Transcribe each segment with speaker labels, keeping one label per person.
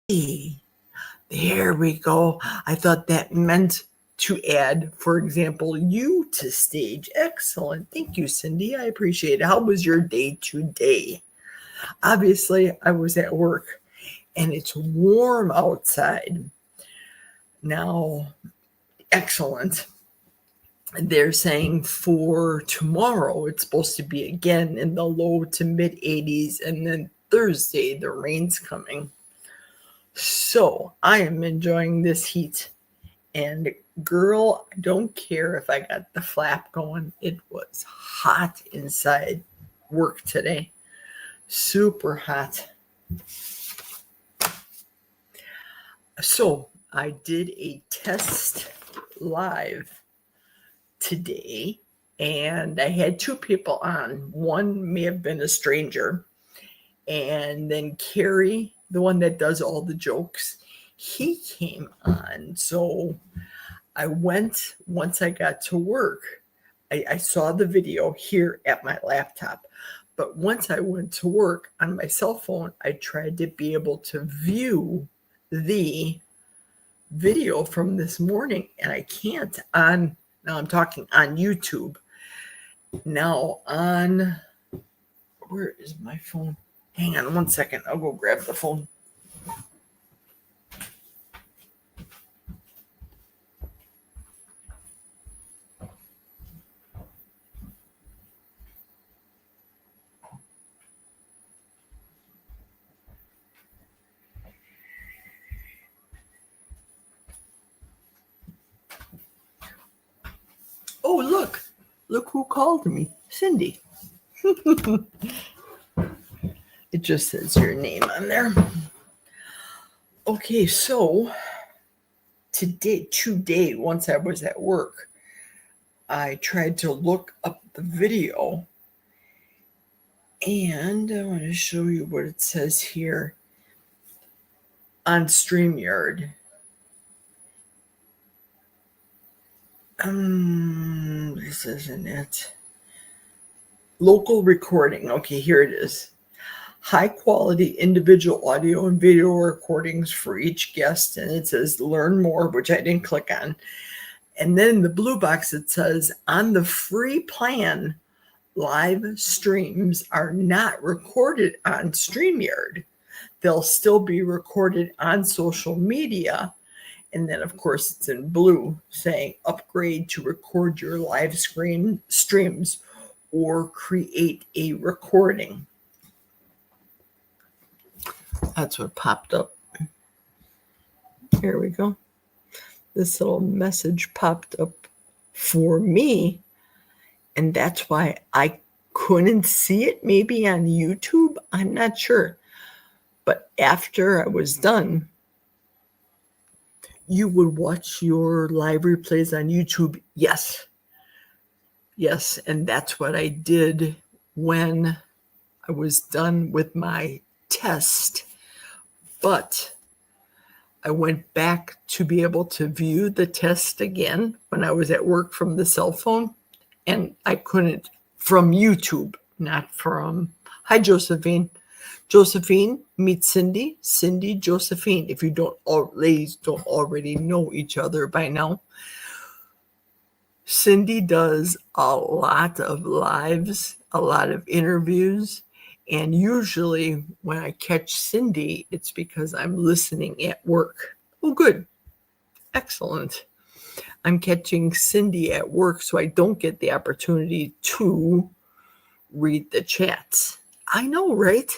Speaker 1: Hey, there we go. I thought that meant to add, for example, you to stage. Excellent. Thank you, Cindy. I appreciate it. How was your day today? Obviously, I was at work and it's warm outside. Now, excellent. They're saying for tomorrow, it's supposed to be again in the low to mid 80s, and then Thursday, the rain's coming. So I am enjoying this heat. And girl, I don't care if I got the flap going. It was hot inside work today. Super hot. So I did a test live today, and I had two people on. One may have been a stranger, and then Geri, the one that does all the jokes, he came on. So I went, once I got to work, I saw the video here at my laptop. But once I went to work on my cell phone, I tried to be able to view the video from this morning, and I can't on, now I'm talking on YouTube. Now on, where is my phone? Hang on 1 second. I'll go grab the phone. Oh, look who called me. Cindy. It just says your name on there. Okay, so today, once I was at work, I tried to look up the video, and I want to show you what it says here on StreamYard. This isn't it. Local recording. Okay, here it is. High quality individual audio and video recordings for each guest. And it says learn more, which I didn't click on. And then in the blue box, it says on the free plan, live streams are not recorded on StreamYard. They'll still be recorded on social media. And then, of course, it's in blue saying upgrade to record your live streams or create a recording. That's what popped up. Here we go. This little message popped up for me, and that's why I couldn't see it maybe on YouTube. I'm not sure. But after I was done, you would watch your live replays on YouTube. Yes, and that's what I did when I was done with my test. But I went back to be able to view the test again when I was at work from the cell phone, and I couldn't from YouTube, not from, hi, Josephine. Josephine, meet Cindy. Cindy, Josephine. If you ladies don't already know each other by now. Cindy does a lot of lives, a lot of interviews. And usually when I catch Cindy, it's because I'm listening at work. Oh, good. Excellent. I'm catching Cindy at work, so I don't get the opportunity to read the chats. I know, right?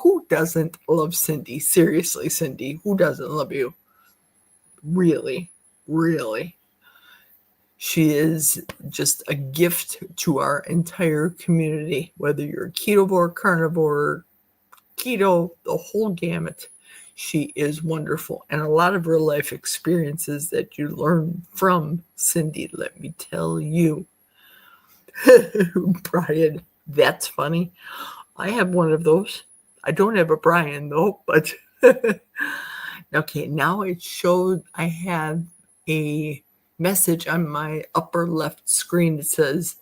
Speaker 1: Who doesn't love Cindy? Seriously, Cindy, who doesn't love you? Really. She is just a gift to our entire community, whether you're ketovore, carnivore, keto, the whole gamut. She is wonderful. And a lot of her life experiences that you learn from Cindy, let me tell you. Brian, that's funny. I have one of those. I don't have a Brian though, but okay, now it showed I have a message on my upper left screen that says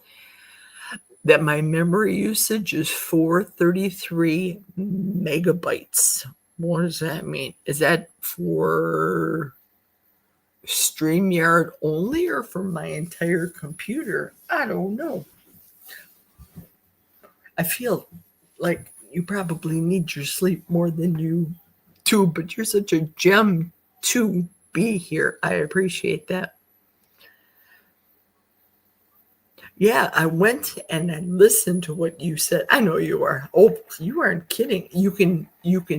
Speaker 1: that my memory usage is 433 megabytes. What does that mean? Is that for StreamYard only or for my entire computer? I don't know. I feel like you probably need your sleep more than you do, but you're such a gem to be here. I appreciate that. Yeah, I went and I listened to what you said. I know you are. Oh, you aren't kidding. You can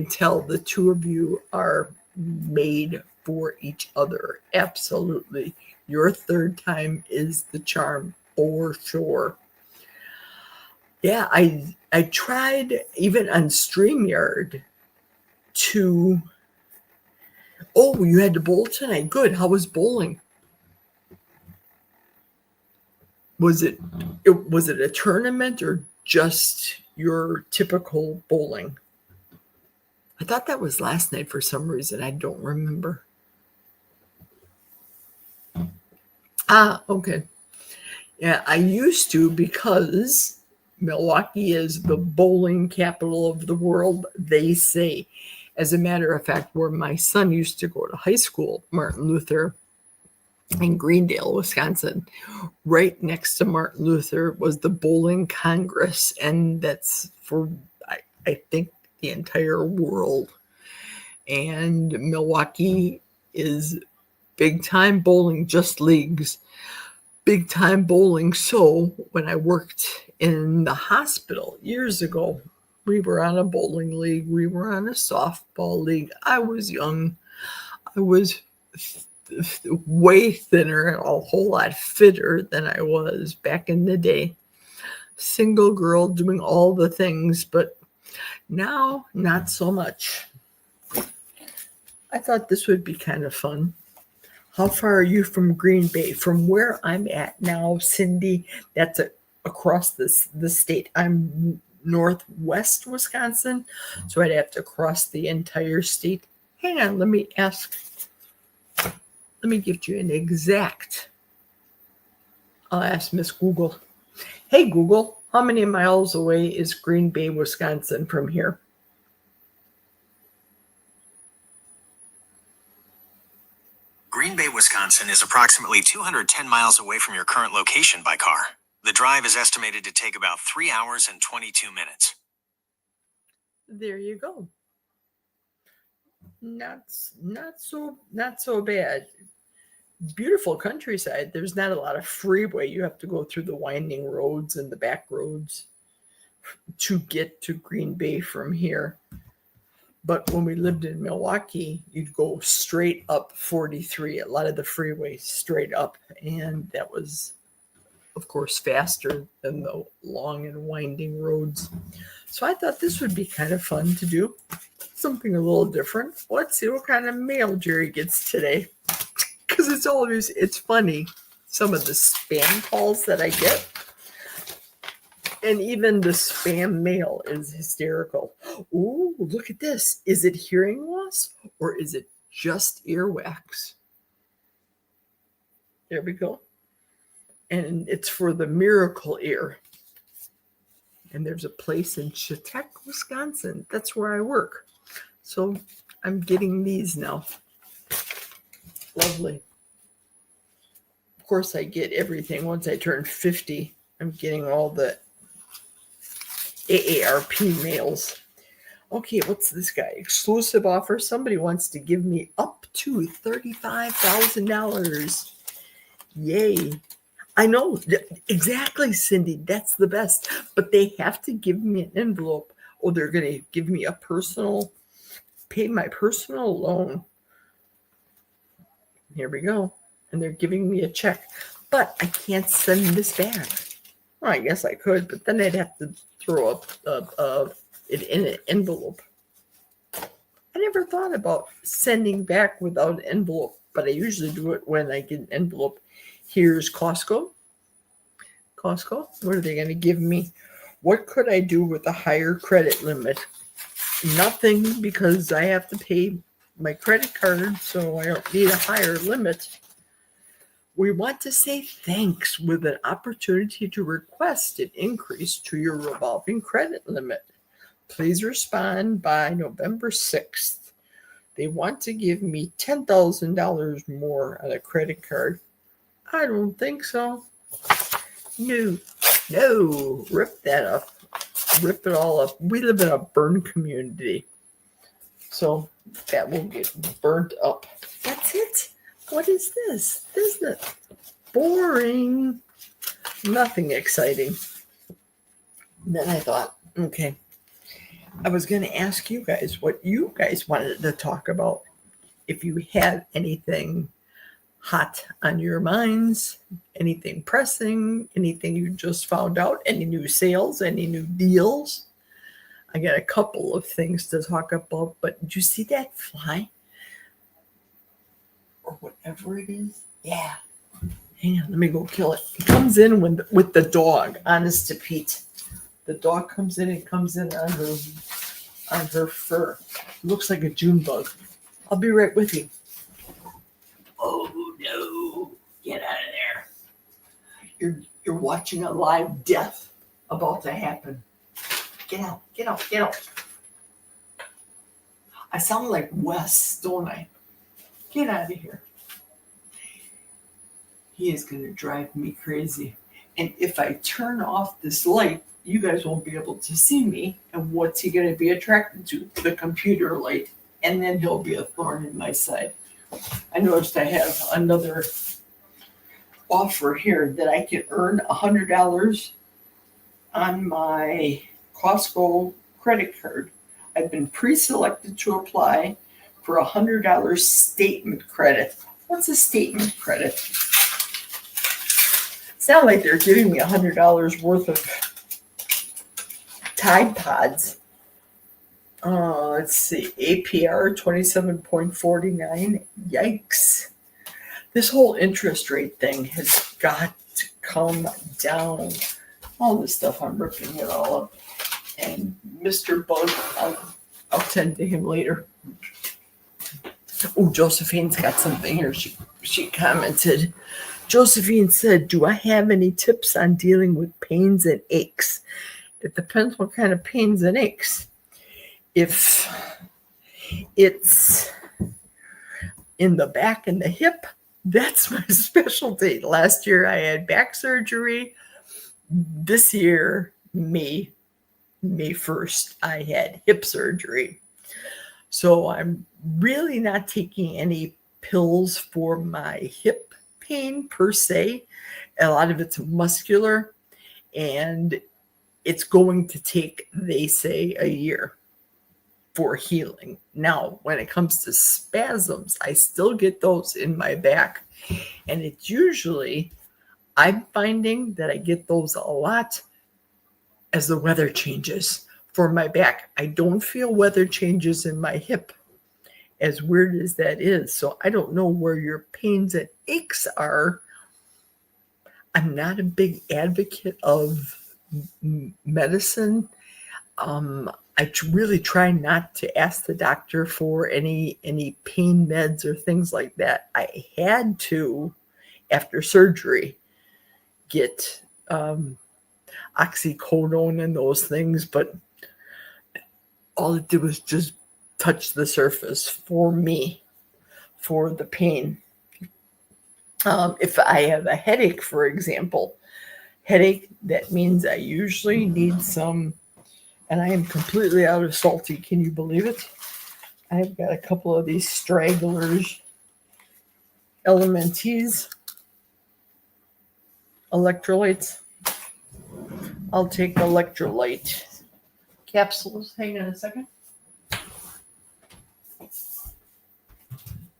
Speaker 1: tell the two of you are made for each other. Absolutely. Your third time is the charm for sure. Yeah, I tried even on StreamYard to. Oh, you had to bowl tonight. Good. How was bowling? Was it a tournament or just your typical bowling? I thought that was last night for some reason. I don't remember. Ah, okay. Yeah, I used to because Milwaukee is the bowling capital of the world, they say. As a matter of fact, where my son used to go to high school, Martin Luther, in Greendale, Wisconsin, right next to Martin Luther was the Bowling Congress, and that's for I think the entire world. And Milwaukee is big time bowling, just leagues, big time bowling. So when I worked in the hospital years ago, we were on a bowling league, we were on a softball league. I was young, I was way thinner and a whole lot fitter than I was back in the day. Single girl doing all the things, but now not so much. I thought this would be kind of fun. How far are you from Green Bay? From where I'm at now, Cindy, that's across the state. I'm northwest Wisconsin, so I'd have to cross the entire state. Hang on, let me give you an exact. I'll ask Miss Google. Hey, Google, how many miles away is Green Bay, Wisconsin from here?
Speaker 2: Green Bay, Wisconsin is approximately 210 miles away from your current location by car. The drive is estimated to take about 3 hours and 22 minutes.
Speaker 1: There you go. Not so bad. Beautiful countryside. There's not a lot of freeway. You have to go through the winding roads and the back roads to get to Green Bay from here. But when we lived in Milwaukee, you'd go straight up 43, a lot of the freeway straight up. And that was, of course, faster than the long and winding roads. So I thought this would be kind of fun to do. Something a little different. Let's see what kind of mail Geri gets today. Because it's funny, some of the spam calls that I get. And even the spam mail is hysterical. Ooh, look at this. Is it hearing loss or is it just earwax? There we go. And it's for the Miracle Ear. And there's a place in Chautauqua, Wisconsin. That's where I work. So I'm getting these now. Lovely. Of course, I get everything once I turn 50. I'm getting all the AARP mails. Okay, what's this guy? Exclusive offer. Somebody wants to give me up to $35,000. Yay. I know. Exactly, Cindy. That's the best. But they have to give me an envelope. Oh, they're going to give me pay my personal loan. Here we go. And they're giving me a check. But I can't send this back. Well, I guess I could, but then I'd have to throw up it in an envelope. I never thought about sending back without an envelope, but I usually do it when I get an envelope. Here's Costco. What are they going to give me? What could I do with a higher credit limit? Nothing, because I have to pay my credit card, so I don't need a higher limit. We want to say thanks with an opportunity to request an increase to your revolving credit limit. Please respond by November 6th. They want to give me $10,000 more on a credit card. I don't think so. No, rip that up. Rip it all up. We live in a burn community. So that will get burnt up. That's it. What is this? This is boring. Nothing exciting. And then I thought, okay, I was going to ask you guys what you guys wanted to talk about. If you had anything hot on your minds, anything pressing, anything you just found out, any new sales, any new deals. I got a couple of things to talk about, but did you see that fly? Or whatever it is? Yeah. Hang on, let me go kill it. It comes in with the dog, honest to Pete. The dog comes in on her fur. It looks like a June bug. I'll be right with you. Oh no. Get out of there. You're watching a live death about to happen. Get out. I sound like Wes, don't I? Get out of here. He is going to drive me crazy. And if I turn off this light, you guys won't be able to see me. And what's he going to be attracted to? The computer light. And then he'll be a thorn in my side. I noticed I have another offer here that I can earn $100 on my Costco credit card. I've been pre-selected to apply for $100 statement credit. What's a statement credit? It's not like they're giving me $100 worth of Tide Pods. Let's see, APR 27.49. Yikes. This whole interest rate thing has got to come down. All this stuff, I'm ripping it all up. And Mr. Bug, I'll tend to him later. Oh, Josephine's got something here. She commented. Josephine said, do I have any tips on dealing with pains and aches? It depends what kind of pains and aches. If it's in the back and the hip, that's my specialty. Last year I had back surgery. This year, May 1st, I had hip surgery. So I'm really not taking any pills for my hip pain per se. A lot of it's muscular, and it's going to take, they say, a year for healing. Now, when it comes to spasms, I still get those in my back. And it's usually, I'm finding that I get those a lot as the weather changes for my back. I don't feel weather changes in my hip, as weird as that is. So I don't know where your pains and aches are. I'm not a big advocate of medicine. I really try not to ask the doctor for any pain meds or things like that. I had to, after surgery, get oxycodone and those things, but all it did was just touch the surface for me, for the pain. If I have a headache, for example, that means I usually need some, and I am completely out of salty. Can you believe it? I've got a couple of these stragglers, Elementees, electrolytes. I'll take electrolyte capsules. Hang on a second.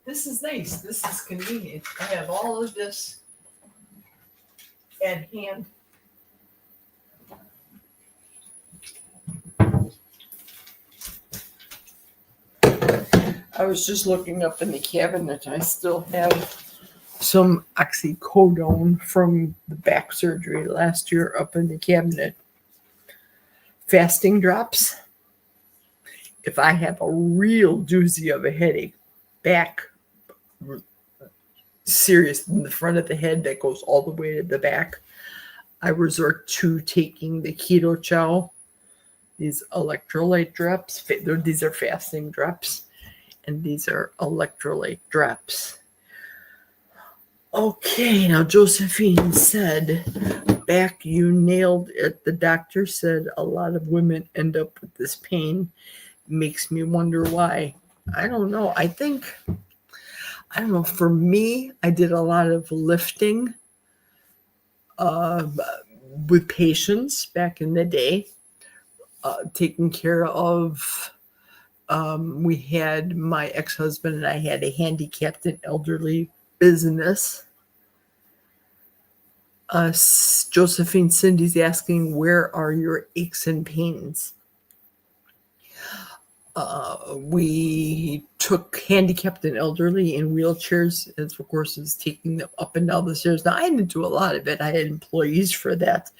Speaker 1: This is nice. This is convenient. I have all of this at hand. I was just looking up in the cabinet. I still have some oxycodone from the back surgery last year up in the cabinet. Fasting drops. If I have a real doozy of a headache, back, serious in the front of the head that goes all the way to the back, I resort to taking the keto chow, these electrolyte drops. These are fasting drops, and these are electrolyte drops. Okay, now Josephine said, back, you nailed it. The doctor said a lot of women end up with this pain. Makes me wonder why. I don't know. I don't know. For me, I did a lot of lifting with patients back in the day, taking care of. We had my ex-husband and I had a handicapped and elderly business. Josephine Cindy's asking, where are your aches and pains? We took handicapped and elderly in wheelchairs, as of course is taking them up and down the stairs. Now, I didn't do a lot of it. I had employees for that,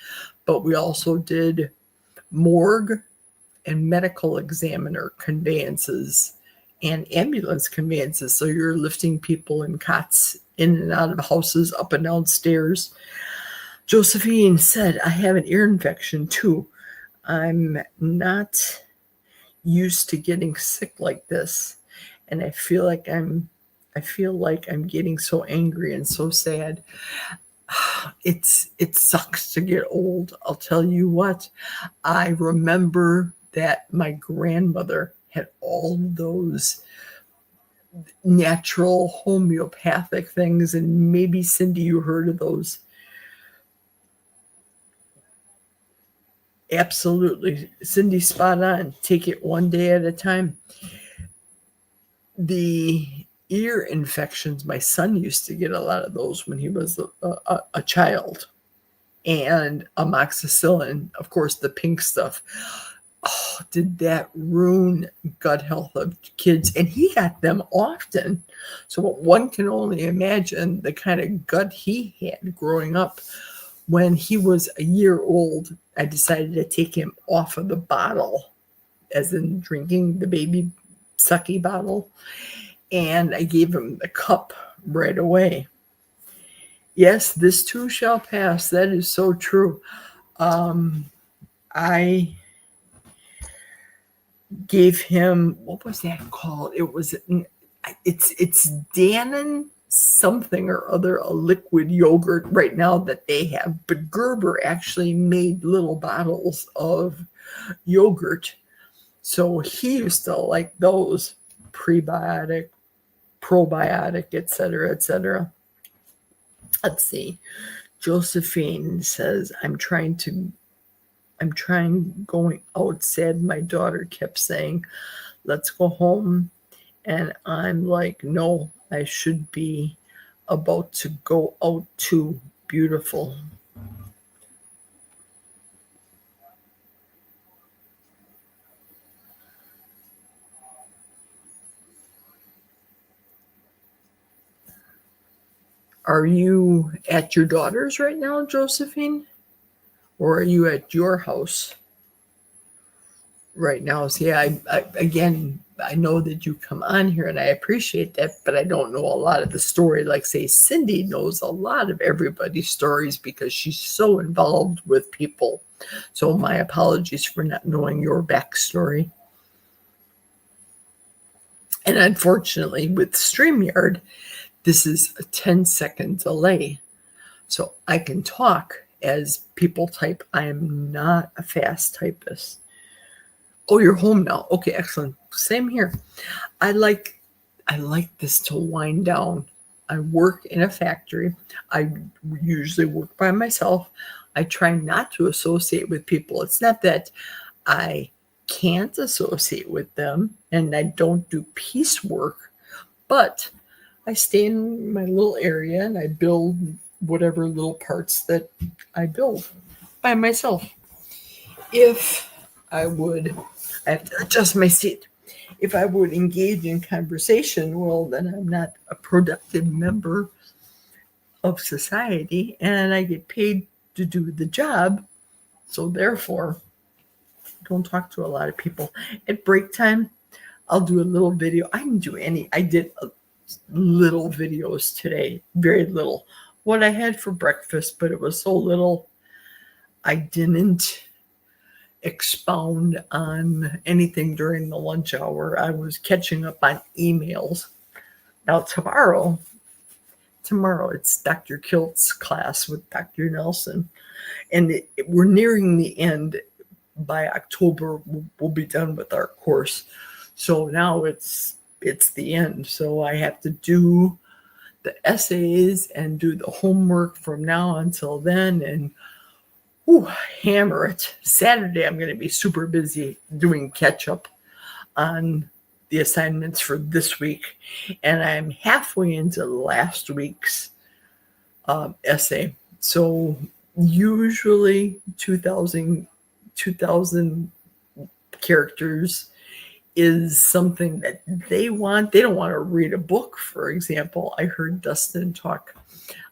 Speaker 1: but we also did morgue and medical examiner conveyances and ambulance conveyances. So you're lifting people in cots in and out of houses, up and down stairs. Josephine said, I have an ear infection too. I'm not used to getting sick like this, and I feel like I'm getting so angry and so sad. It sucks to get old. I'll tell you what. I remember that my grandmother had all those natural homeopathic things, and maybe Cindy, you heard of those. Absolutely. Cindy, spot on. Take it one day at a time. The ear infections, my son used to get a lot of those when he was a child. And amoxicillin, of course, the pink stuff. Oh, did that ruin gut health of kids? And he got them often. So one can only imagine the kind of gut he had growing up. When he was a year old, I decided to take him off of the bottle, as in drinking the baby sucky bottle, and I gave him the cup right away. Yes, this too shall pass. That is so true. I gave him, what was that called? It's Dannon something or other, a liquid yogurt right now that they have, but Gerber actually made little bottles of yogurt, so he used to like those, prebiotic, probiotic, etc. Let's see. Josephine says, I'm trying going out. Sad, my daughter kept saying, let's go home, and I'm like, no, I should be about to go out too. Beautiful. Are you at your daughter's right now, Josephine? Or are you at your house right now? See, again, I know that you come on here and I appreciate that, but I don't know a lot of the story. Like, say, Cindy knows a lot of everybody's stories because she's so involved with people. So my apologies for not knowing your backstory. And unfortunately, with StreamYard, this is a 10-second delay. So I can talk as people type. I am not a fast typist. Oh, you're home now. Okay, excellent. Same here. I like this to wind down. I work in a factory. I usually work by myself. I try not to associate with people. It's not that I can't associate with them and I don't do piecework, but I stay in my little area and I build whatever little parts that I build by myself. If I have to adjust my seat. If I would engage in conversation, well, then I'm not a productive member of society and I get paid to do the job. So therefore, don't talk to a lot of people. At break time, I'll do a little video. I didn't do any. I did little videos today, very little. What I had for breakfast, but it was so little, I didn't expound on anything during the lunch hour. I was catching up on emails. Now tomorrow it's Dr. Kilt's class with Dr. Nelson, and we're nearing the end. By October, we'll be done with our course. So now it's the end. So I have to do the essays and do the homework from now until then, and hammer it. Saturday, I'm going to be super busy doing catch up on the assignments for this week, and I'm halfway into last week's essay. So usually 2,000 characters is something that they want. They don't want to read a book, for example. I heard Dustin talk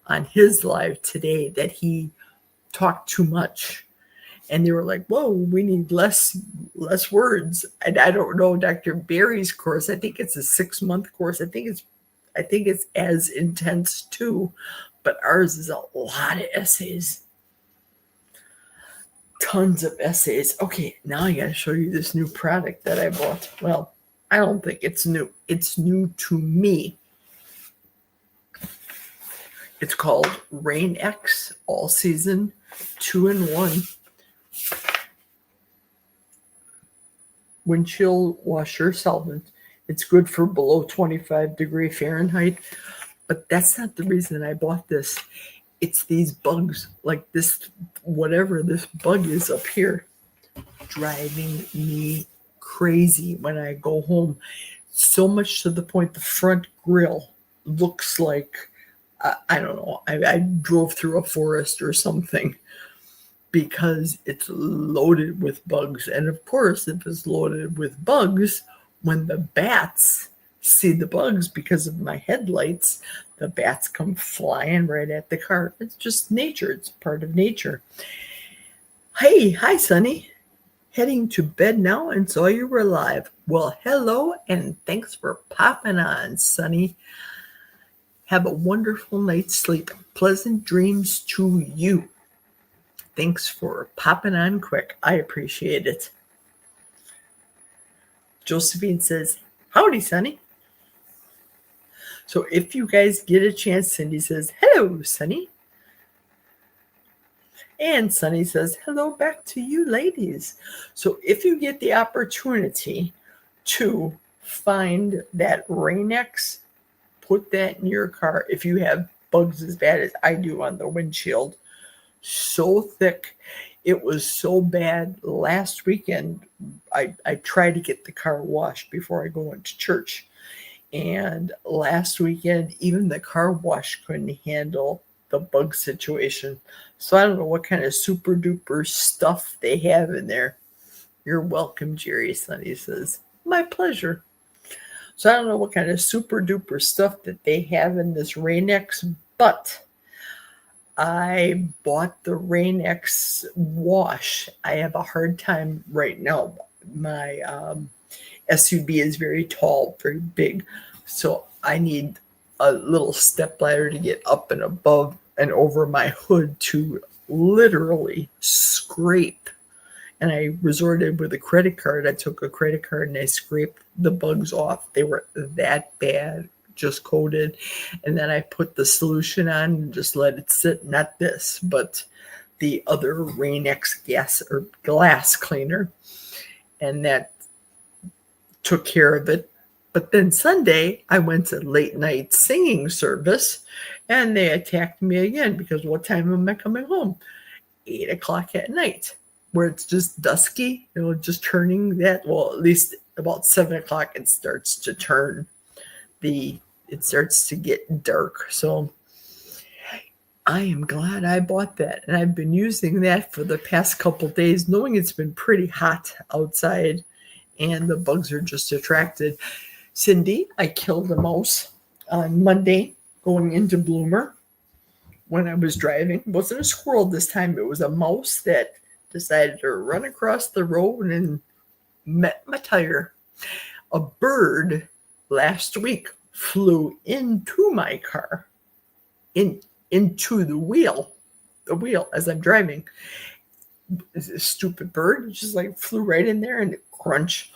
Speaker 1: on his live today that he talked too much. And they were like, whoa, we need less words. And I don't know Dr. Barry's course. I think it's a 6-month course. I think it's as intense too. But ours is a lot of essays. Tons of essays. Okay, now I got to show you this new product that I bought. Well, I don't think it's new. It's new to me. It's called Rain X All Season 2-in-1 windshield washer solvent. It's good for below 25 Fahrenheit, but that's not the reason I bought this. It's these bugs, like this, whatever this bug is up here, driving me crazy when I go home. So much to the point the front grill looks like, I don't know, I drove through a forest or something, because it's loaded with bugs. And of course, if it's loaded with bugs, when the bats see the bugs because of my headlights, the bats come flying right at the car. It's just nature. It's part of nature. Hey, hi, Sonny. Heading to bed now and saw you were live. Well, hello, and thanks for popping on, Sonny. Have a wonderful night's sleep. Pleasant dreams to you. Thanks for popping on quick. I appreciate it. Josephine says, howdy, Sonny. So if you guys get a chance, Cindy says, hello, Sonny. And Sonny says, hello back to you, ladies. So if you get the opportunity to find that Rain-X, put that in your car. If you have bugs as bad as I do on the windshield, so thick. It was so bad last weekend. I tried to get the car washed before I go into church. And last weekend, even the car wash couldn't handle the bug situation. So I don't know what kind of super duper stuff they have in there. You're welcome, Geri, Sonny says. My pleasure. So I don't know what kind of super duper stuff that they have in this Rain-X, but I bought the Rain-X wash. I have a hard time right now. My SUV is very tall, very big. So I need a little step ladder to get up and above and over my hood to literally scrape. And I resorted with a credit card. I took a credit card and I scraped the bugs off. They were that bad, just coated. And then I put the solution on and just let it sit. Not this, but the other Rain-X gas or glass cleaner. And that took care of it. But then Sunday, I went to late night singing service and they attacked me again because what time am I coming home? 8 o'clock at night, where it's just dusky, just turning that. Well, at least about 7 o'clock, it starts to turn. It starts to get dark. So I am glad I bought that. And I've been using that for the past couple days, knowing it's been pretty hot outside and the bugs are just attracted. Cindy, I killed a mouse on Monday going into Bloomer when I was driving. It wasn't a squirrel this time. It was a mouse that decided to run across the road and met my tire. A bird last week flew into my car, into the wheel as I'm driving. is a stupid bird. It just like flew right in there and crunch.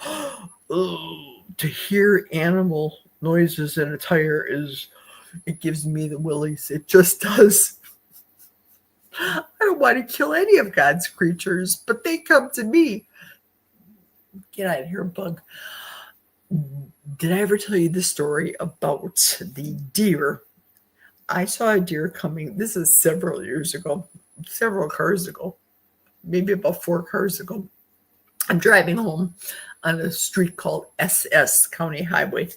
Speaker 1: Oh, to hear animal noises in a tire it gives me the willies. It just does. I don't want to kill any of God's creatures, but they come to me. Get out of here, bug. Did I ever tell you the story about the deer? I saw a deer coming. This is several years ago, several cars ago, maybe about 4 cars ago. I'm driving home on a street called SS County Highway.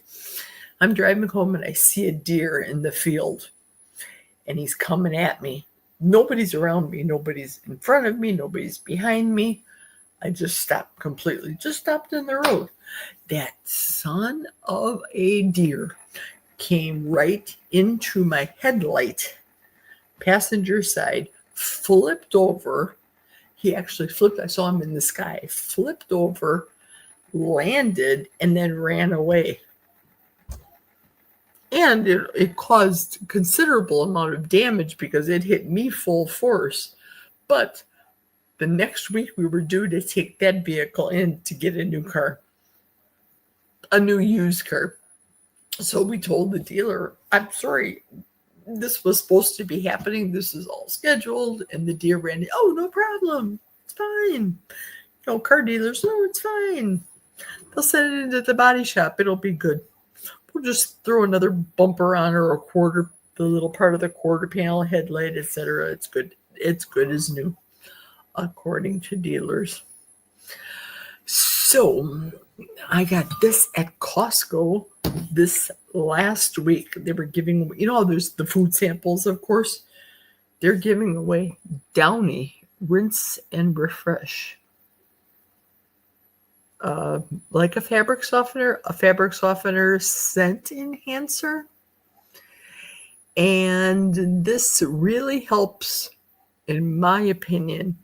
Speaker 1: I'm driving home and I see a deer in the field, and he's coming at me. Nobody's around me. Nobody's in front of me. Nobody's behind me. I just stopped completely, just stopped in the road. That son of a deer came right into my headlight, passenger side, flipped over. He actually flipped. I saw him in the sky, flipped over, landed, and then ran away. And it caused considerable amount of damage because it hit me full force. But the next week we were due to take that vehicle in to get a new car, a new used car. So we told the dealer, I'm sorry, this was supposed to be happening. This is all scheduled. And the deer ran in. Oh, no problem. It's fine. Car dealers, no, it's fine. They'll send it into the body shop. It'll be good. We'll just throw another bumper on or the little part of the quarter panel, headlight, etc. It's good. It's good as new, according to dealers. So I got this at Costco this last week. They were giving, there's the food samples, of course. They're giving away Downy Rinse and Refresh. Like a fabric softener scent enhancer. And this really helps, in my opinion,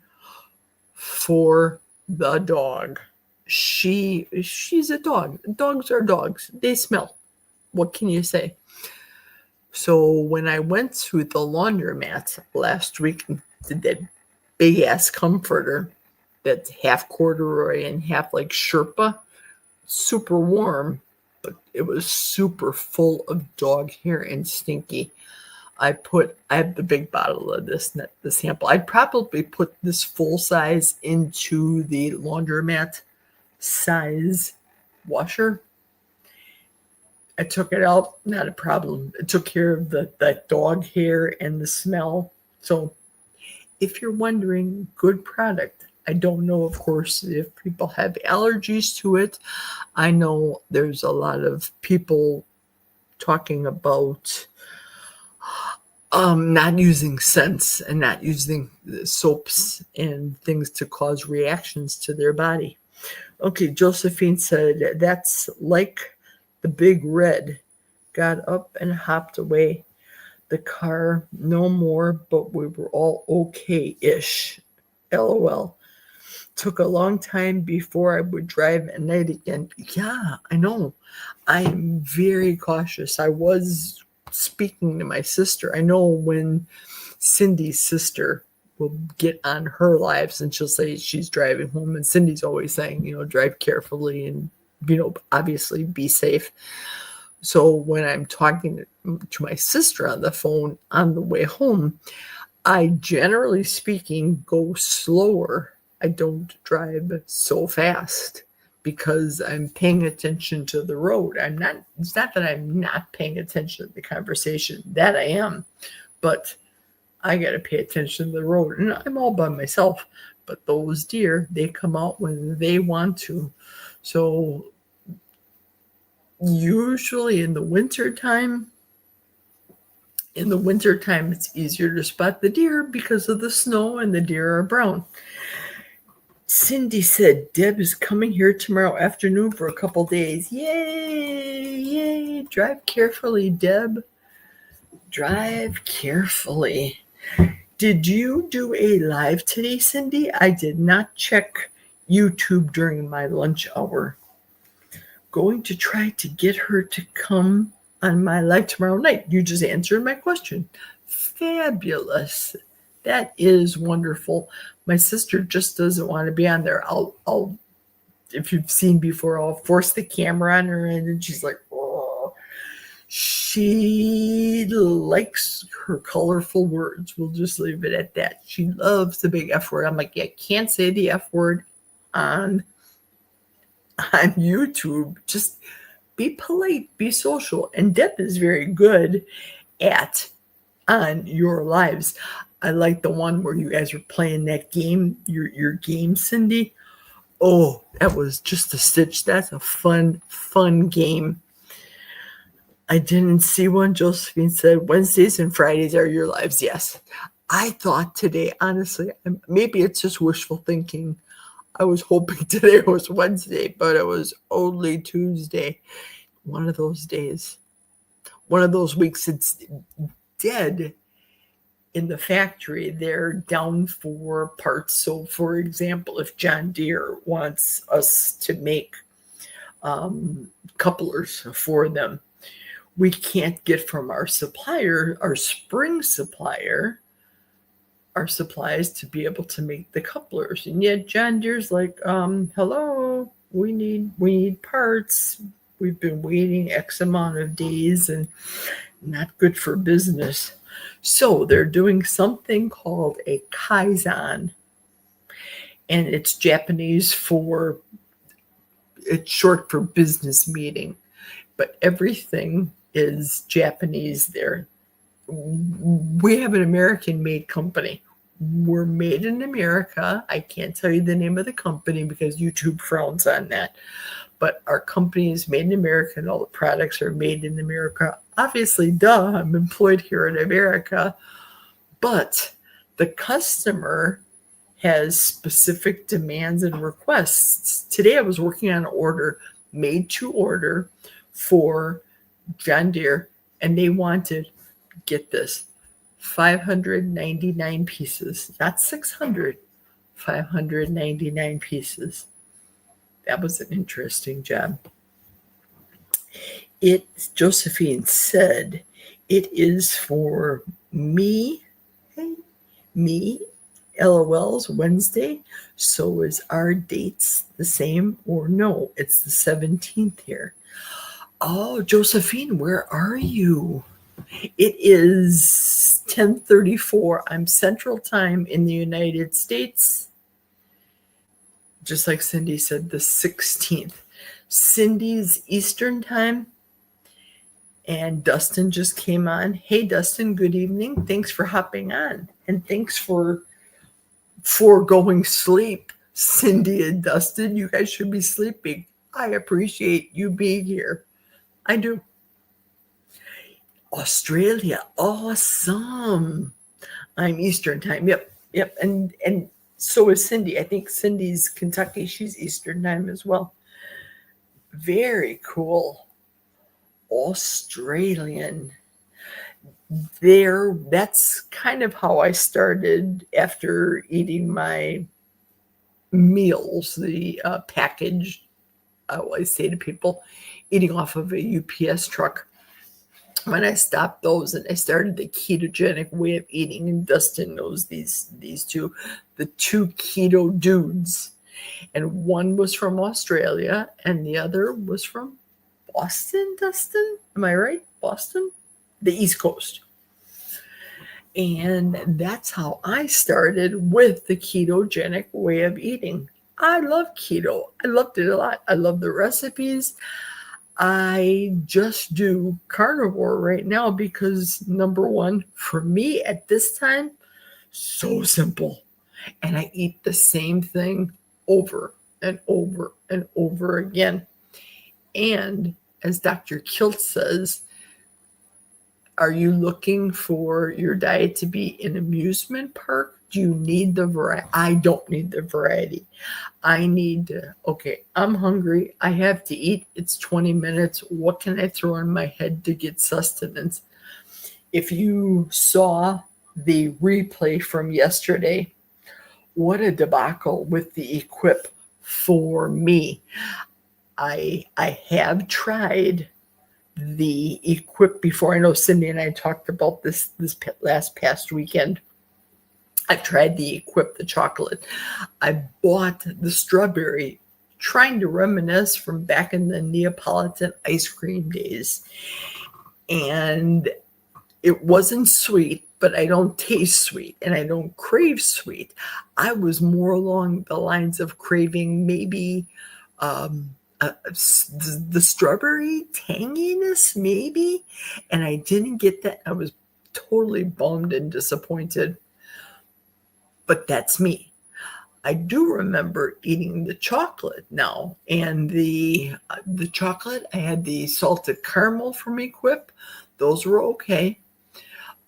Speaker 1: for the dog. She's a dog. Dogs are dogs. They smell. What can you say? So when I went to the laundromat last week and did that big ass comforter that's half corduroy and half like Sherpa, super warm, but it was super full of dog hair and stinky. I have the big bottle of this, not the sample. I'd probably put this full size into the laundromat size washer. I took it out, not a problem. It took care of the dog hair and the smell. So if you're wondering, good product. I don't know, of course, if people have allergies to it. I know there's a lot of people talking about not using scents and not using soaps and things to cause reactions to their body. Okay, Josephine said, that's like the big red. Got up and hopped away. The car, no more, but we were all okay-ish. LOL. Took a long time before I would drive at night again. Yeah, I know. I am very cautious. I was speaking to my sister. I know when Cindy's sister will get on her lives and she'll say she's driving home, and Cindy's always saying, drive carefully and, obviously be safe. So when I'm talking to my sister on the phone on the way home, I generally speaking go slower. I don't drive so fast because I'm paying attention to the road. It's not that I'm not paying attention to the conversation. That I am. But I got to pay attention to the road. And I'm all by myself. But those deer, they come out when they want to. So usually in the wintertime, it's easier to spot the deer because of the snow and the deer are brown. Cindy said Deb is coming here tomorrow afternoon for a couple days. Yay! Drive carefully, Deb. Drive carefully. Did you do a live today, Cindy? I did not check YouTube during my lunch hour. Going to try to get her to come on my live tomorrow night. You just answered my question. Fabulous. That is wonderful. My sister just doesn't want to be on there. I'll if you've seen before, I'll force the camera on her, and then she's like, oh. She likes her colorful words. We'll just leave it at that. She loves the big F word. I'm like, yeah, can't say the F word on YouTube. Just be polite, be social. And Deb is very good at on your lives. I like the one where you guys were playing that game, your game, Cindy. Oh, that was just a stitch. That's a fun game. I didn't see one. Josephine said Wednesdays and Fridays are your lives. Yes. I thought today, honestly, maybe it's just wishful thinking. I was hoping today was Wednesday, but it was only Tuesday. One of those days, one of those weeks, it's dead in the factory. They're down for parts. So, for example, if John Deere wants us to make couplers for them, we can't get from our supplier, our spring supplier, our supplies to be able to make the couplers. And yet John Deere's like, hello, we need parts. We've been waiting X amount of days and not good for business. So they're doing something called a Kaizen. And it's Japanese it's short for business meeting. But everything is Japanese there. We have an American-made company. We're made in America. I can't tell you the name of the company because YouTube frowns on that. But our company is made in America and all the products are made in America. Obviously, duh, I'm employed here in America. But the customer has specific demands and requests. Today I was working on an order, made to order, for John Deere, and they wanted, get this, 599 pieces, not 600, 599 pieces. That was an interesting job. Josephine said, it is for me, LOL's Wednesday. So is our dates the same or no? It's the 17th here. Oh, Josephine, where are you? It is 10:34. I'm Central Time in the United States. Just like Cindy said, the 16th. Cindy's Eastern Time. And Dustin just came on. Hey, Dustin, good evening. Thanks for hopping on. And thanks for foregoing sleep. Cindy and Dustin, you guys should be sleeping. I appreciate you being here. I do. Australia, awesome. I'm Eastern Time. Yep. And so is Cindy. I think Cindy's Kentucky. She's Eastern Time as well. Very cool. Australian. That's kind of how I started after eating my meals, the package. I always say to people, eating off of a UPS truck. When I stopped those and I started the ketogenic way of eating, and Dustin knows these two, the two keto dudes, and one was from Australia and the other was from Boston. Dustin, am I right? Boston, the East Coast. And that's how I started with the ketogenic way of eating. I love keto. I loved it a lot. I love the recipes. I just do carnivore right now because, number one, for me at this time, so simple. And I eat the same thing over and over and over again. And as Dr. Kilt says, are you looking for your diet to be an amusement park? Do you need the variety? I don't need the variety. I need to, okay, I'm hungry. I have to eat. It's 20 minutes. What can I throw in my head to get sustenance? If you saw the replay from yesterday, what a debacle with the Equip for me. I have tried the Equip before. I know Cindy and I talked about this past weekend. I've tried the Equip the chocolate. I bought the strawberry, trying to reminisce from back in the Neapolitan ice cream days. And it wasn't sweet, but I don't taste sweet and I don't crave sweet. I was more along the lines of craving maybe the strawberry tanginess, maybe. And I didn't get that. I was totally bummed and disappointed. But that's me. I do remember eating the chocolate now, and the chocolate. I had the salted caramel from Equip; those were okay.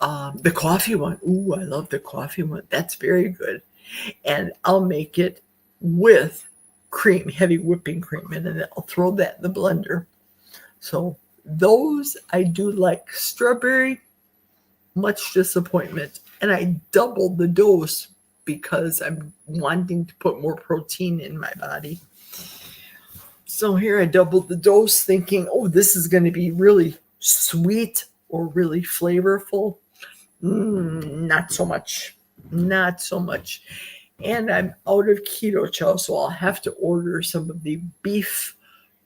Speaker 1: The coffee one, ooh, I love the coffee one. That's very good, and I'll make it with cream, heavy whipping cream, and then I'll throw that in the blender. So those I do like. Strawberry, much disappointment, and I doubled the dose because I'm wanting to put more protein in my body. So here I doubled the dose thinking, oh, this is going to be really sweet or really flavorful. Not so much. Not so much. And I'm out of keto chow, so I'll have to order some of the beef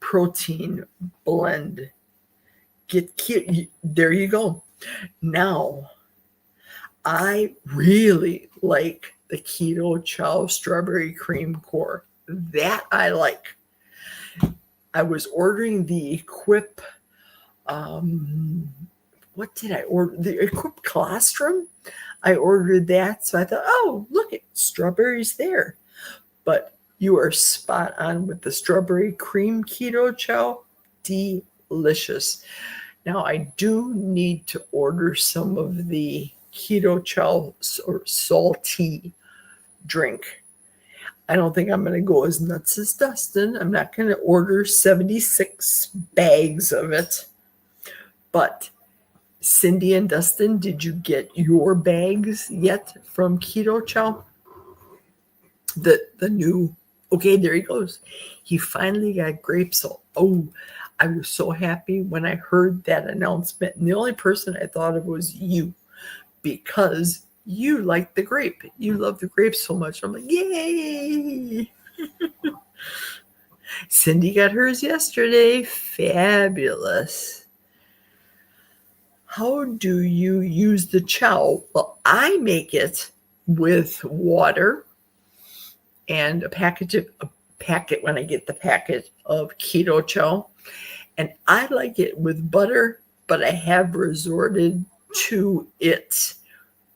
Speaker 1: protein blend. Get keto. There you go. Now, I really like the keto chow strawberry cream core. That I like. I was ordering the Equip. What did I order? The Equip colostrum. I ordered that, so I thought, oh, look at strawberries there. But you are spot on with the strawberry cream keto chow. Delicious. Now I do need to order some of the keto chow or salty drink. I don't think I'm going to go as nuts as Dustin. I'm not going to order 76 bags of it. But Cindy and Dustin, did you get your bags yet from Keto Chow? The new, okay, there he goes. He finally got grapes. Oh, I was so happy when I heard that announcement. And the only person I thought of was you, because you like the grape. You love the grape so much. I'm like, yay! Cindy got hers yesterday. Fabulous. How do you use the chow? Well, I make it with water and a packet when I get the packet of keto chow. And I like it with butter, but I have resorted to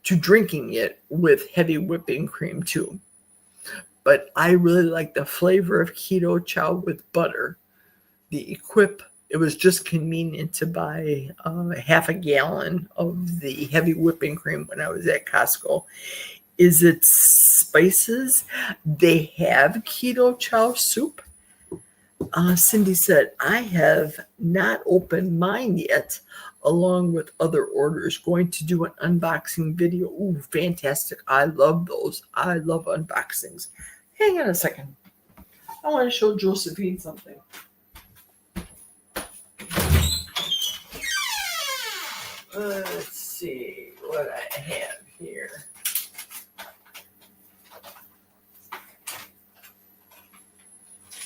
Speaker 1: drinking it with heavy whipping cream too. But I really like the flavor of keto chow with butter. The Equip, it was just convenient to buy half a gallon of the heavy whipping cream when I was at Costco. Is it spices? They have keto chow soup. Cindy said, I have not opened mine yet, along with other orders. Going to do an unboxing video. Ooh, fantastic. I love those. I love unboxings. Hang on a second. I want to show Josephine something. Let's see what I have here.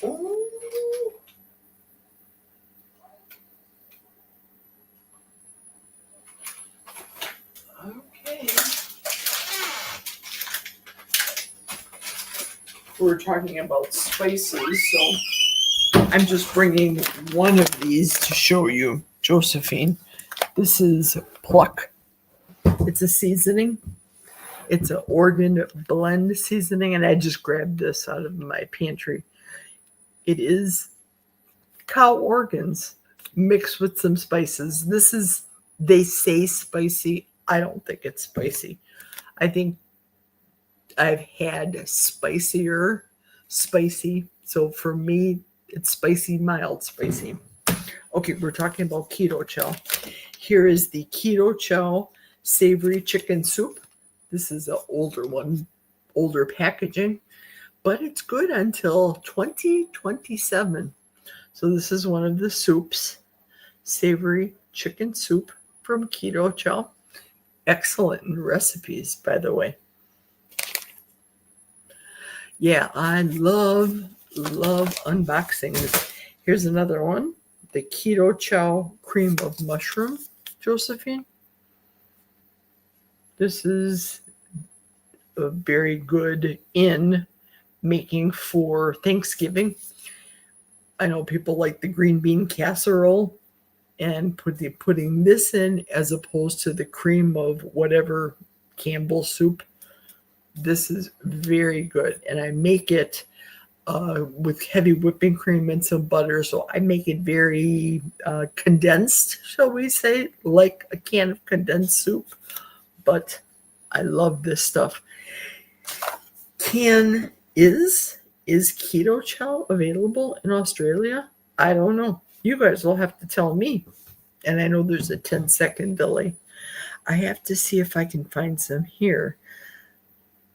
Speaker 1: Ooh. Okay. We're talking about spices, so I'm just bringing one of these to show you, Josephine. This is Pluck. It's a seasoning. It's an Oregon blend seasoning, and I just grabbed this out of my pantry. It is cow organs mixed with some spices. They say spicy. I don't think it's spicy. I think I've had spicier, spicy. So for me, it's spicy, mild spicy. Okay, we're talking about keto chow. Here is the keto chow savory chicken soup. This is an older one, older packaging, but it's good until 2027. So this is one of the soups, savory chicken soup from Keto Chow. Excellent in recipes, by the way. Yeah, I love unboxing. Here's another one. The Keto Chow Cream of Mushroom, Josephine. This is a very good in making for Thanksgiving. I know people like the green bean casserole and putting this in as opposed to the cream of whatever Campbell soup. This is very good, and I make it with heavy whipping cream and some butter. So I make it very condensed, shall we say, like a can of condensed soup. But I love this stuff. Is keto chow available in Australia? I don't know. You guys will have to tell me. And I know there's a 10-second delay. I have to see if I can find some here.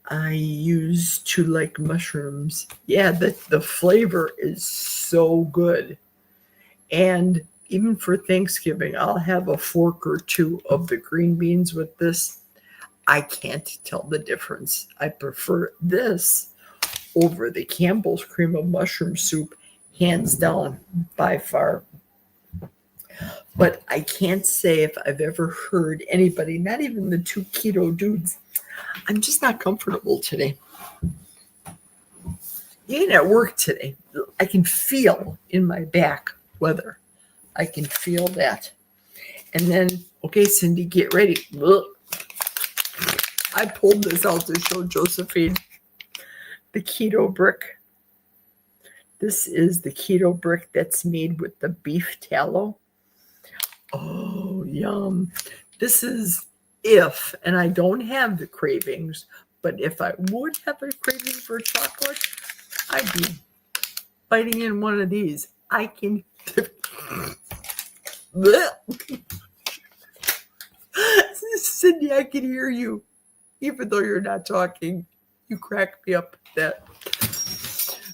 Speaker 1: I used to like mushrooms. Yeah, the flavor is so good. And even for Thanksgiving, I'll have a fork or two of the green beans with this. I can't tell the difference. I prefer this over the Campbell's cream of mushroom soup, hands down, by far. But I can't say if I've ever heard anybody, not even the two keto dudes, I'm just not comfortable today. Being at work today, I can feel in my back weather. I can feel that. And then, okay, Cindy, get ready. Ugh. I pulled this out to show Josephine the keto brick. This is the keto brick that's made with the beef tallow. Oh, yum. This is if, and I don't have the cravings, but if I would have a craving for chocolate, I'd be biting in one of these. I can. Cindy, I can hear you. Even though you're not talking, you crack me up with that.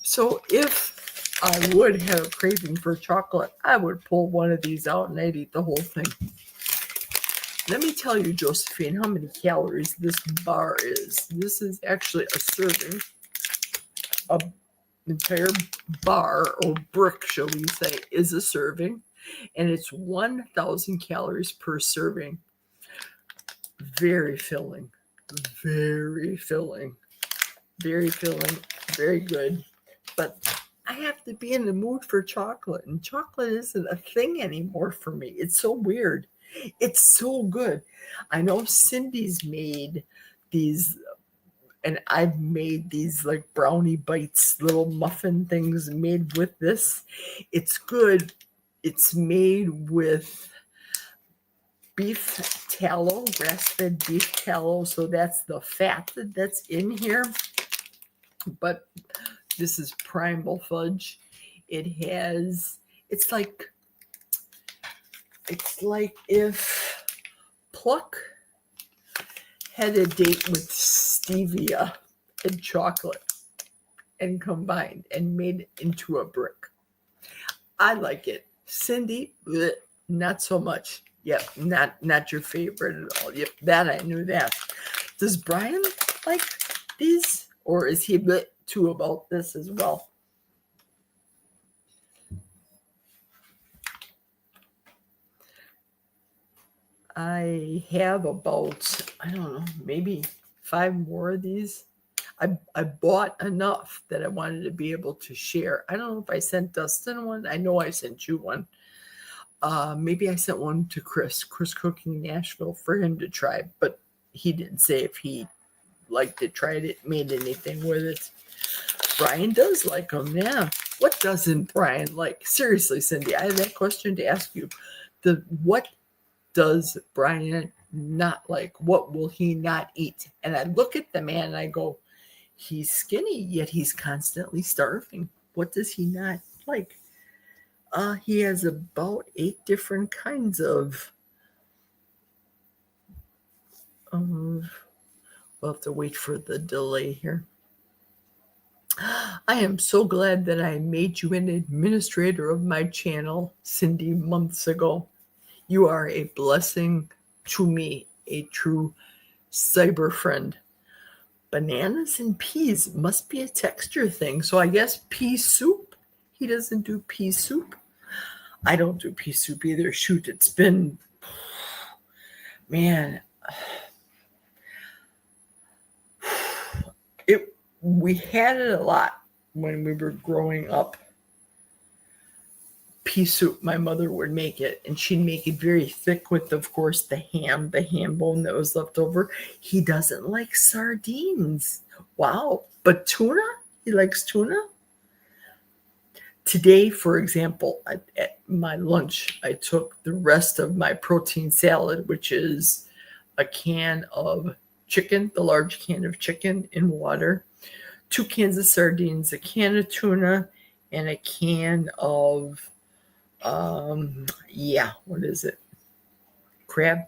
Speaker 1: So if I would have a craving for chocolate, I would pull one of these out and I'd eat the whole thing. Let me tell you, Josephine, how many calories this bar is. This is actually a serving, an entire bar or brick, shall we say, is a serving, and it's 1,000 calories per serving. Very filling, very filling, very filling, very good. But I have to be in the mood for chocolate, and chocolate isn't a thing anymore for me. It's so weird. It's so good. I know Cindy's made these, and I've made these like brownie bites, little muffin things made with this. It's good. It's made with beef tallow, grass-fed beef tallow. So that's the fat that's in here. But this is primal fudge. It's like if Pluck had a date with stevia and chocolate and combined and made it into a brick. I like it. Cindy, bleh, not so much. Yep, not your favorite at all. Yep, that I knew that. Does Brian like these, or is he bleh too about this as well? I have about, I don't know, maybe 5 more of these. I bought enough that I wanted to be able to share. I don't know if I sent Dustin one. I know I sent you one. Maybe I sent one to Chris Cooking Nashville, for him to try, but he didn't say if he liked it, tried it, made anything with it. Brian does like them, yeah. What doesn't Brian like? Seriously, Cindy, I have that question to ask you. What does Brian not like? What will he not eat? And I look at the man and I go, he's skinny, yet he's constantly starving. What does he not like? He has about 8 different kinds of. We'll have to wait for the delay here. I am so glad that I made you an administrator of my channel, Cindy, months ago. You are a blessing to me, a true cyber friend. bananas and peas. Must be a texture thing. So I guess pea soup. He doesn't do pea soup. I don't do pea soup either. Shoot, it's been, man, we had it a lot when we were growing up. Pea soup, my mother would make it, and she'd make it very thick with, of course, the ham bone that was left over. He doesn't like sardines. Wow. But tuna? He likes tuna? Today, for example, at my lunch, I took the rest of my protein salad, which is a can of chicken, the large can of chicken in water, 2 cans of sardines, a can of tuna, and a can of, what is it? Crab.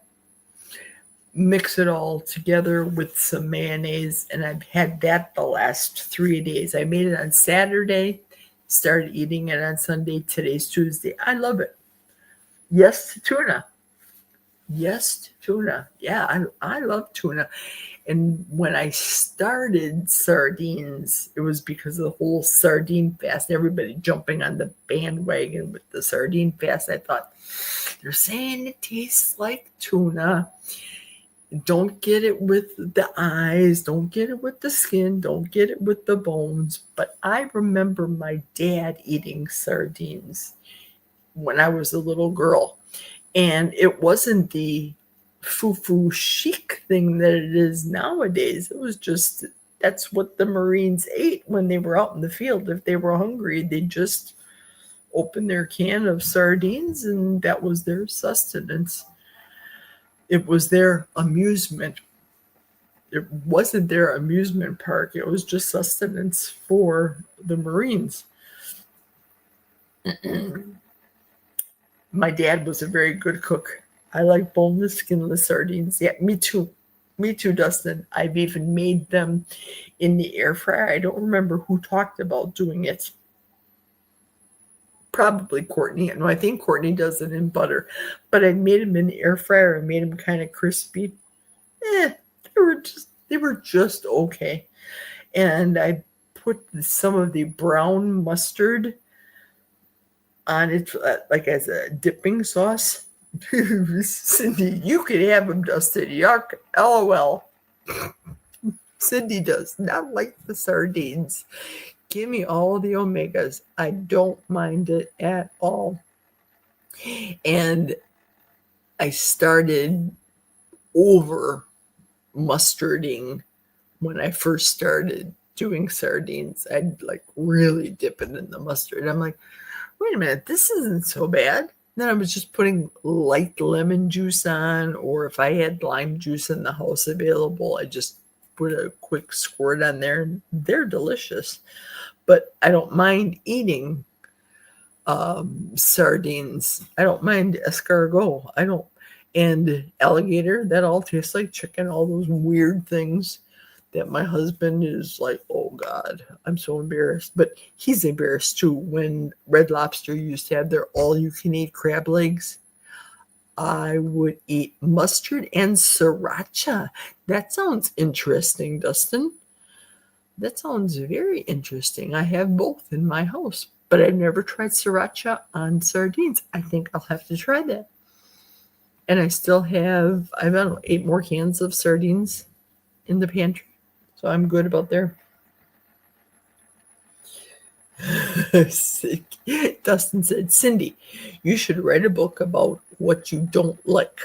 Speaker 1: Mix it all together with some mayonnaise, and I've had that the last 3 days. I made it on Saturday, started eating it on Sunday. Today's Tuesday. I love it. Yes to tuna. Yes to tuna. Yeah, I love tuna. And when I started sardines, it was because of the whole sardine fast, everybody jumping on the bandwagon with the sardine fast. I thought, they're saying it tastes like tuna. Don't get it with the eyes. Don't get it with the skin. Don't get it with the bones. But I remember my dad eating sardines when I was a little girl. And it wasn't the foo-foo chic thing that it is nowadays. It was just, that's what the Marines ate when they were out in the field. If they were hungry, they just opened their can of sardines, and that was their sustenance. It was their amusement. It wasn't their amusement park. It was just sustenance for the Marines. My dad was a very good cook. I like boneless, skinless sardines. Yeah, me too. Me too, Dustin. I've even made them in the air fryer. I don't remember who talked about doing it. Probably Courtney. No, I think Courtney does it in butter. But I made them in the air fryer and made them kind of crispy. They were just okay. And I put some of the brown mustard on it, like as a dipping sauce. Cindy, you could have them, Dustin. Yuck. LOL. Cindy does not like the sardines. Give me all the omegas. I don't mind it at all. And I started over mustarding when I first started doing sardines. I'd like really dip it in the mustard. I'm like, wait a minute, this isn't so bad. Then I was just putting light lemon juice on, or if I had lime juice in the house available, I just put a quick squirt on there, and they're delicious. But I don't mind eating sardines. I don't mind escargot. And alligator, that all tastes like chicken, all those weird things that my husband is like, oh God, I'm so embarrassed. But he's embarrassed too. When Red Lobster used to have their all-you-can-eat crab legs, I would eat mustard and sriracha. That sounds interesting, Dustin. That sounds very interesting. I have both in my house, but I've never tried sriracha on sardines. I think I'll have to try that. And I still have, I don't know, 8 more cans of sardines in the pantry. So I'm good about there. Dustin said, Cindy, you should write a book about what you don't like.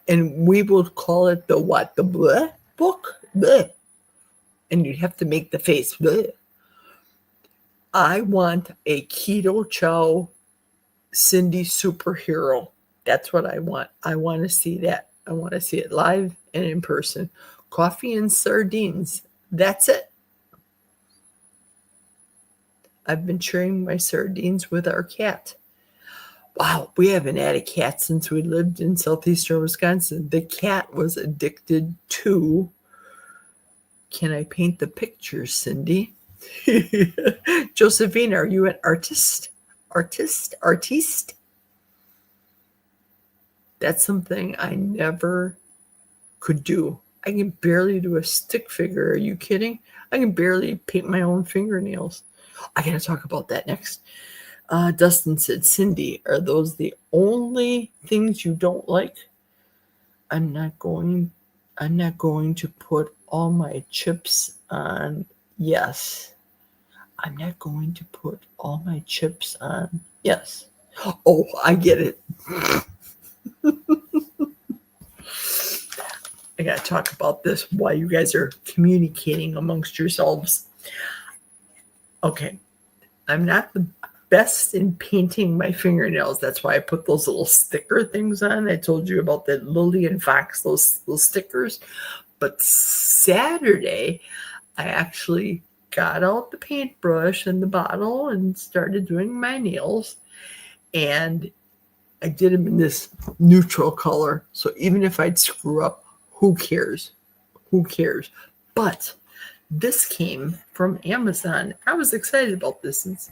Speaker 1: And we will call it the what? The bleh book? Bleh. And you'd have to make the face. Bleh. I want a keto chow Cindy superhero. That's what I want. I want to see that. I want to see it live and in person. Coffee and sardines. That's it. I've been sharing my sardines with our cat. Wow, we haven't had a cat since we lived in southeastern Wisconsin. The cat was addicted to, can I paint the picture, Cindy? Josephine, are you an artist? Artiste? That's something I never could do. I can barely do a stick figure. Are you kidding? I can barely paint my own fingernails. I gotta talk about that next. Dustin said, Cindy, are those the only things you don't like? I'm not going to put all my chips on. Yes. I'm not going to put all my chips on. Yes. Oh, I get it. I got to talk about this while you guys are communicating amongst yourselves. Okay. I'm not the best in painting my fingernails. That's why I put those little sticker things on. I told you about the Lily and Fox, those stickers. But Saturday, I actually got out the paintbrush and the bottle and started doing my nails. And I did them in this neutral color. So even if I'd screw up, who cares? Who cares? But this came from Amazon. I was excited about this. It's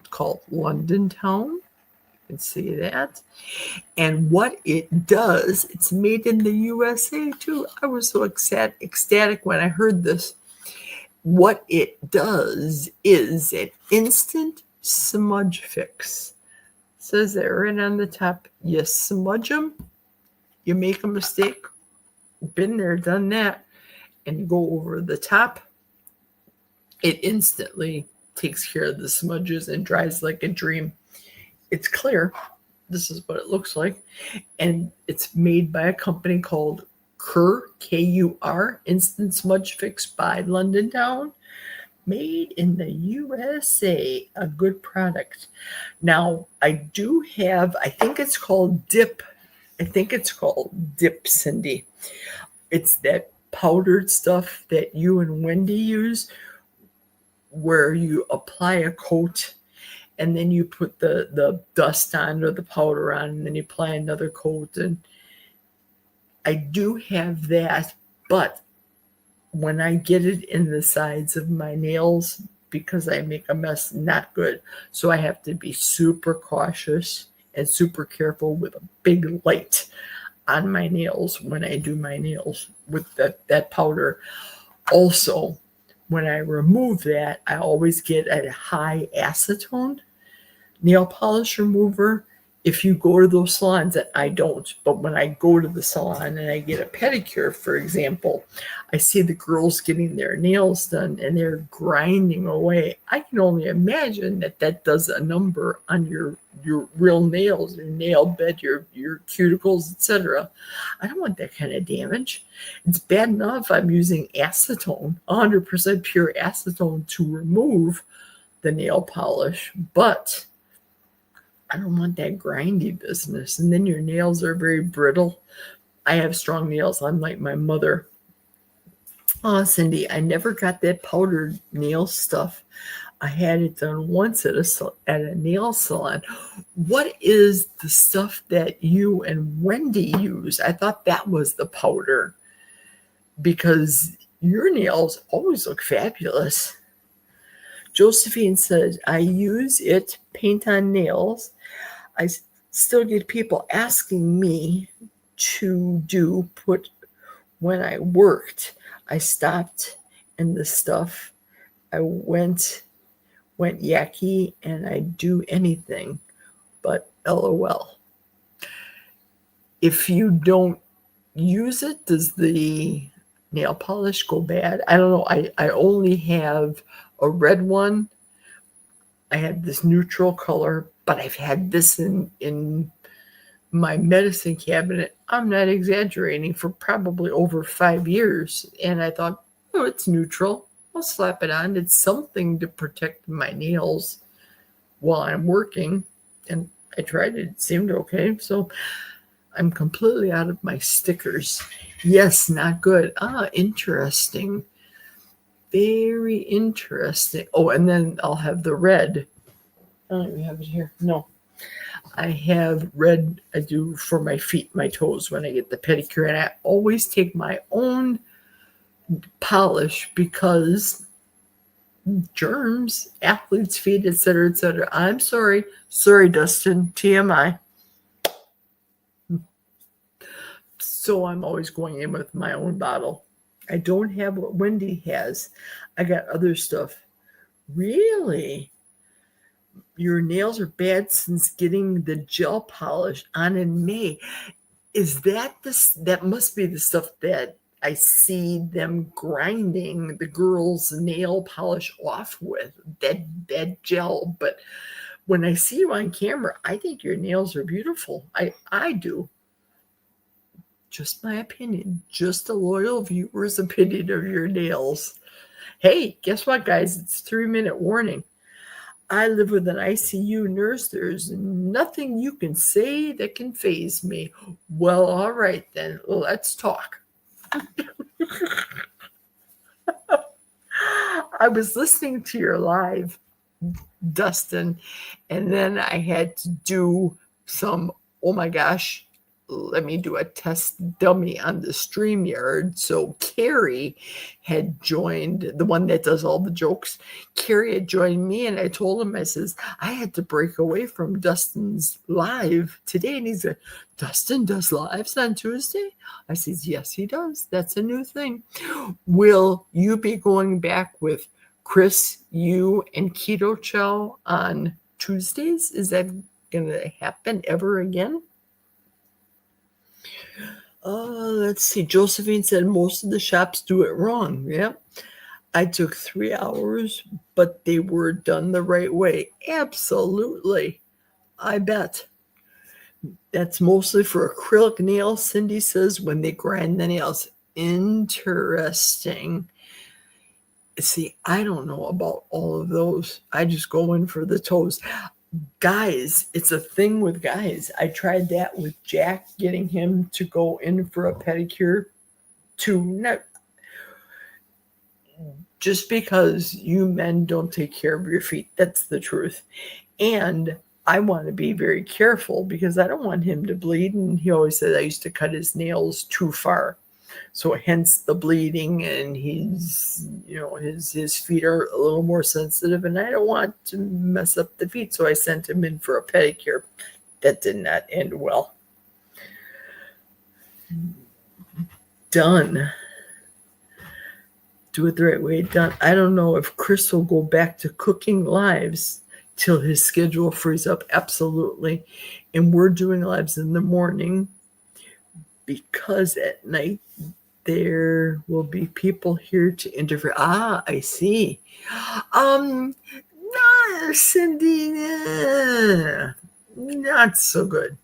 Speaker 1: called London Town. You can see that. And what it does, it's made in the USA too. I was so ecstatic when I heard this. What it does is an instant smudge fix. It says that right on the top. You smudge them, you make a mistake. Been there, done that, and you go over the top. It instantly takes care of the smudges and dries like a dream. It's clear. This is what it looks like. And it's made by a company called Kur, K-U-R, Instant Smudge Fix by London Town. Made in the USA. A good product. Now, I do have, I think it's called Dip. Cindy. It's that powdered stuff that you and Wendy use where you apply a coat and then you put the dust on or the powder on and then you apply another coat. And I do have that, but when I get it in the sides of my nails, because I make a mess, not good. So I have to be super cautious and super careful with a big light on my nails when I do my nails with that powder. Also, when I remove that, I always get a high acetone nail polish remover. If you go to those salons, that I don't, but when I go to the salon and I get a pedicure, for example, I see the girls getting their nails done and they're grinding away. I can only imagine that does a number on your real nails, your nail bed, your cuticles, etc. I don't want that kind of damage. It's bad enough I'm using acetone, 100% pure acetone to remove the nail polish, but I don't want that grindy business. And then your nails are very brittle. I have strong nails. I'm like my mother. Oh, Cindy, I never got that powdered nail stuff. I had it done once at a nail salon. What is the stuff that you and Wendy use? I thought that was the powder because your nails always look fabulous. Josephine said, I use it, paint on nails. I still get people asking me to put when I worked. I stopped and the stuff, I went yucky and I do anything but LOL. If you don't use it, does the nail polish go bad? I don't know. I only have a red one. I had this neutral color, but I've had this in my medicine cabinet. I'm not exaggerating, for probably over 5 years. And I thought, oh, it's neutral. I'll slap it on. It's something to protect my nails while I'm working. And I tried it. It seemed okay. So I'm completely out of my stickers. Yes, not good. Interesting. Very interesting. Oh, and then I'll have the red. I don't even have it here. No. I have red, I do for my feet, my toes when I get the pedicure. And I always take my own polish because germs, athlete's feet, etc., etc. I'm sorry. Sorry, Dustin. TMI. So I'm always going in with my own bottle. I don't have what Wendy has. I got other stuff. Really? Your nails are bad since getting the gel polish on in May. Is that this? That must be the stuff that I see them grinding the girls' nail polish off with, that gel. But when I see you on camera, I think your nails are beautiful. I do. Just my opinion. Just a loyal viewer's opinion of your nails. Hey, guess what, guys? It's 3-minute warning. I live with an ICU nurse. There's nothing you can say that can faze me. Well, all right then. Let's talk. I was listening to your live, Dustin, and then I had to do some, oh my gosh, let me do a test dummy on the StreamYard. So Carrie had joined, the one that does all the jokes. Carrie had joined me, and I told him, I says, I had to break away from Dustin's live today. And he said, Dustin does lives on Tuesday? I says, yes, he does. That's a new thing. Will you be going back with Chris, you, and Keto Chow on Tuesdays? Is that going to happen ever again? Let's see. Josephine said most of the shops do it wrong. Yep. I took 3 hours, but they were done the right way. Absolutely. I bet. That's mostly for acrylic nails, Cindy says, when they grind the nails. Interesting. See, I don't know about all of those. I just go in for the toes. Guys, it's a thing with guys. I tried that with Jack, getting him to go in for a pedicure. Not just because you men don't take care of your feet. That's the truth. And I want to be very careful because I don't want him to bleed. And he always said I used to cut his nails too far. So hence the bleeding, and he's, his feet are a little more sensitive, and I don't want to mess up the feet. So I sent him in for a pedicure. That did not end well. Done. Do it the right way. Done. I don't know if Chris will go back to cooking lives till his schedule frees up. Absolutely. And we're doing lives in the morning because at night there will be people here to interview. I see. Cindy, not so good.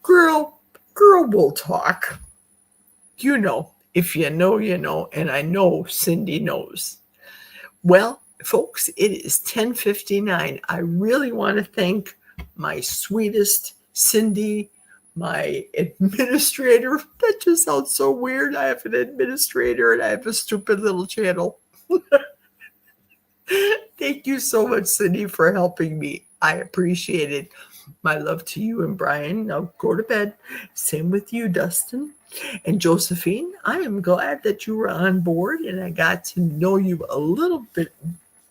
Speaker 1: Girl will talk. If you know, you know, and I know Cindy knows. Well, folks, it is 10:59. I really want to thank my sweetest Cindy, my administrator. That just sounds so weird. I have an administrator and I have a stupid little channel. Thank you so much, Cindy, for helping me. I appreciate it. My love to you and Brian. Now go to bed. Same with you, Dustin. And Josephine, I am glad that you were on board and I got to know you a little bit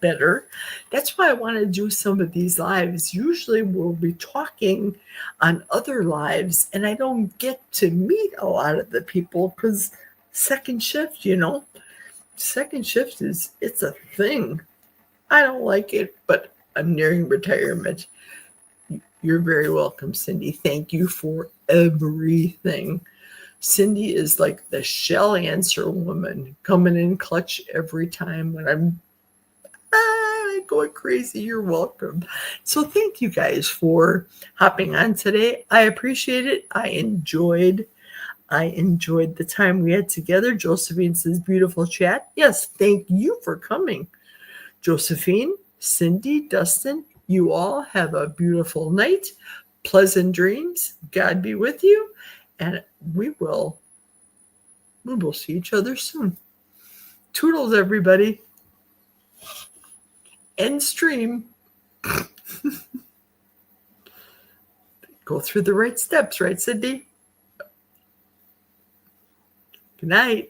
Speaker 1: better. That's why I want to do some of these lives. Usually we'll be talking on other lives and I don't get to meet a lot of the people because second shift, second shift it's a thing. I don't like it, but I'm nearing retirement. You're very welcome, Cindy. Thank you for everything. Cindy is like the shell answer woman, coming in clutch every time when I'm going crazy. You're welcome. So thank you guys for hopping on today. I appreciate it. I enjoyed the time we had together. Josephine says, beautiful chat. Yes, thank you for coming. Josephine, Cindy, Dustin, you all have a beautiful night. Pleasant dreams. God be with you. And we will see each other soon. Toodles, everybody. End stream. Go through the right steps, right, Cindy? Good night.